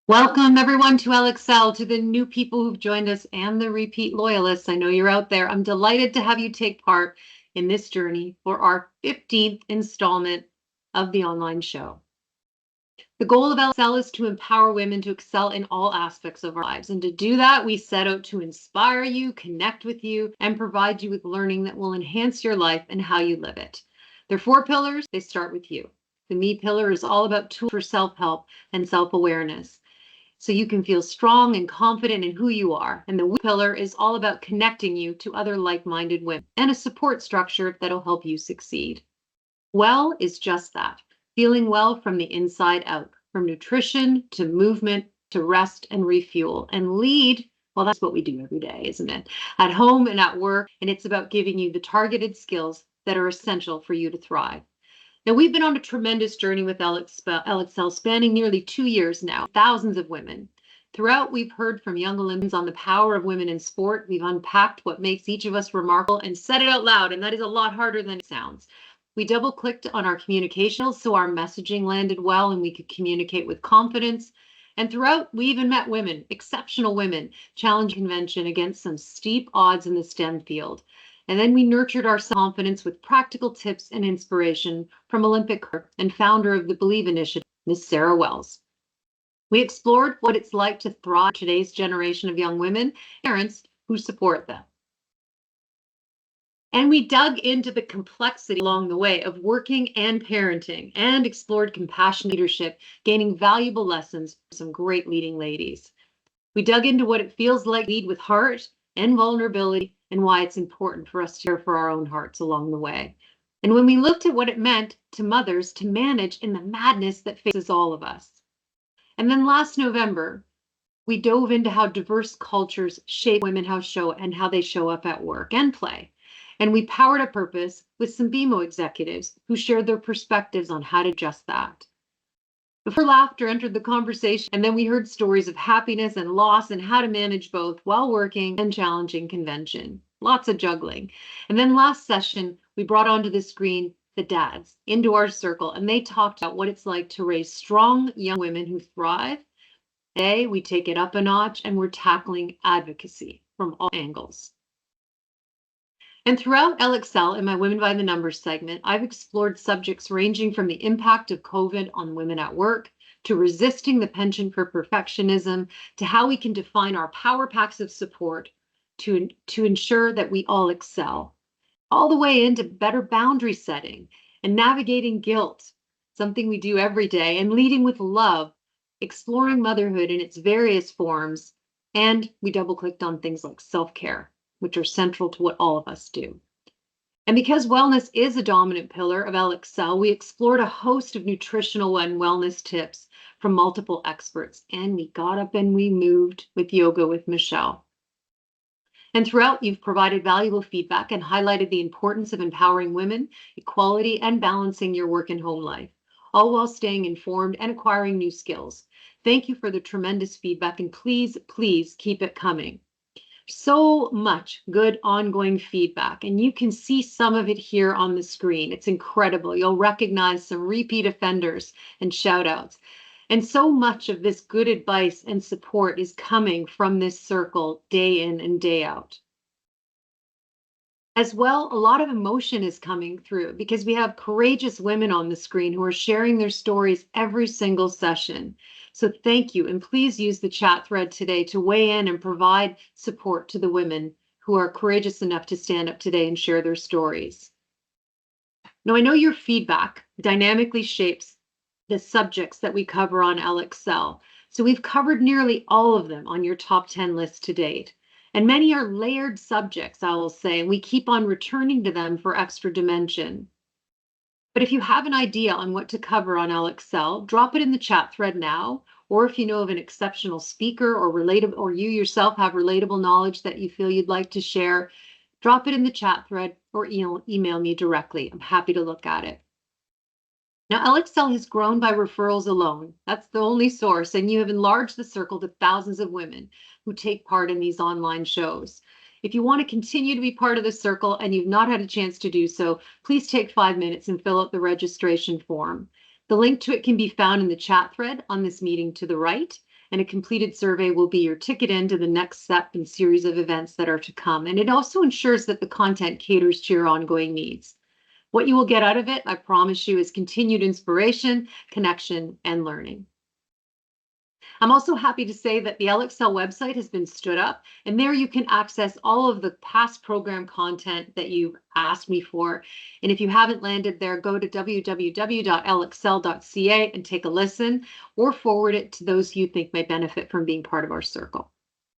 Welcome everyone to ElleExcel, to the new people who've joined us and the repeat loyalists. I know you're out there. I'm delighted to have you take part in this journey for our 15th installment of the online show. The goal of ElleExcel is to empower women to excel in all aspects of our lives. And to do that, we set out to inspire you, connect with you, and provide you with learning that will enhance your life and how you live it. There are 4 pillars. They start with you. The Me pillar is all about tools for self-help and self-awareness, so you can feel strong and confident in who you are. And the We pillar is all about connecting you to other like-minded women and a support structure that'll help you succeed. Well is just that, feeling well from the inside out, from nutrition to movement to rest and refuel. And lead, well, that's what we do every day, isn't it? At home and at work. And it's about giving you the targeted skills that are essential for you to thrive. Now, we've been on a tremendous journey with ElleExcel, spanning nearly 2 years now, thousands of women. Throughout, we've heard from young Olympians on the power of women in sport. We've unpacked what makes each of us remarkable and said it out loud, and that is a lot harder than it sounds. We double-clicked on our communication so our messaging landed well and we could communicate with confidence. And throughout, we even met women, exceptional women, challenge convention against some steep odds in the STEM field. And then we nurtured our confidence with practical tips and inspiration from Olympic and founder of the Believe Initiative, Ms. Sarah Wells. We explored what it's like to thrive in today's generation of young women, parents who support them. And we dug into the complexity along the way of working and parenting and explored compassionate leadership, gaining valuable lessons from some great leading ladies. We dug into what it feels like to lead with heart and vulnerability, and why it's important for us to care for our own hearts along the way. And when we looked at what it meant to mothers to manage in the madness that faces all of us. And then last November, we dove into how diverse cultures shape women how they show up at work and play. And we powered a purpose with some BMO executives who shared their perspectives on how to adjust that. Before laughter entered the conversation, and then we heard stories of happiness and loss and how to manage both while working and challenging convention. Lots of juggling. And then last session, we brought onto the screen the dads into our circle, and they talked about what it's like to raise strong young women who thrive. Today, we take it up a notch and we're tackling advocacy from all angles. And throughout ElleExcel in my Women by the Numbers segment, I've explored subjects ranging from the impact of COVID on women at work, to resisting the penchant for perfectionism, to how we can define our power packs of support to ensure that we all excel, all the way into better boundary setting and navigating guilt, something we do every day, and leading with love, exploring motherhood in its various forms. And we double-clicked on things like self-care, which are central to what all of us do. And because wellness is a dominant pillar of ElleExcel, we explored a host of nutritional and wellness tips from multiple experts, and we got up and we moved with Yoga with Michelle. And throughout, you've provided valuable feedback and highlighted the importance of empowering women, equality, and balancing your work and home life, all while staying informed and acquiring new skills. Thank you for the tremendous feedback, and please, please keep it coming. So much good ongoing feedback, and you can see some of it here on the screen. It's incredible. You'll recognize some repeat offenders and shout outs. And so much of this good advice and support is coming from this circle day in and day out. As well, a lot of emotion is coming through because we have courageous women on the screen who are sharing their stories every single session. So thank you, and please use the chat thread today to weigh in and provide support to the women who are courageous enough to stand up today and share their stories. Now, I know your feedback dynamically shapes the subjects that we cover on ElleExcel. So we've covered nearly all of them on your top 10 list to date. And many are layered subjects, I will say, and we keep on returning to them for extra dimension. But if you have an idea on what to cover on ElleExcel, drop it in the chat thread now, or if you know of an exceptional speaker or you yourself have relatable knowledge that you feel you'd like to share, drop it in the chat thread or email me directly. I'm happy to look at it. Now, ElleExcel has grown by referrals alone. That's the only source, and you have enlarged the circle to thousands of women who take part in these online shows. If you want to continue to be part of the circle and you've not had a chance to do so, please take 5 minutes and fill out the registration form. The link to it can be found in the chat thread on this meeting to the right, and a completed survey will be your ticket into the next step in series of events that are to come. And it also ensures that the content caters to your ongoing needs. What you will get out of it, I promise you, is continued inspiration, connection, and learning. I'm also happy to say that the ElleExcel website has been stood up, and there you can access all of the past program content that you've asked me for. And if you haven't landed there, go to www.ellexcel.ca and take a listen, or forward it to those you think may benefit from being part of our circle.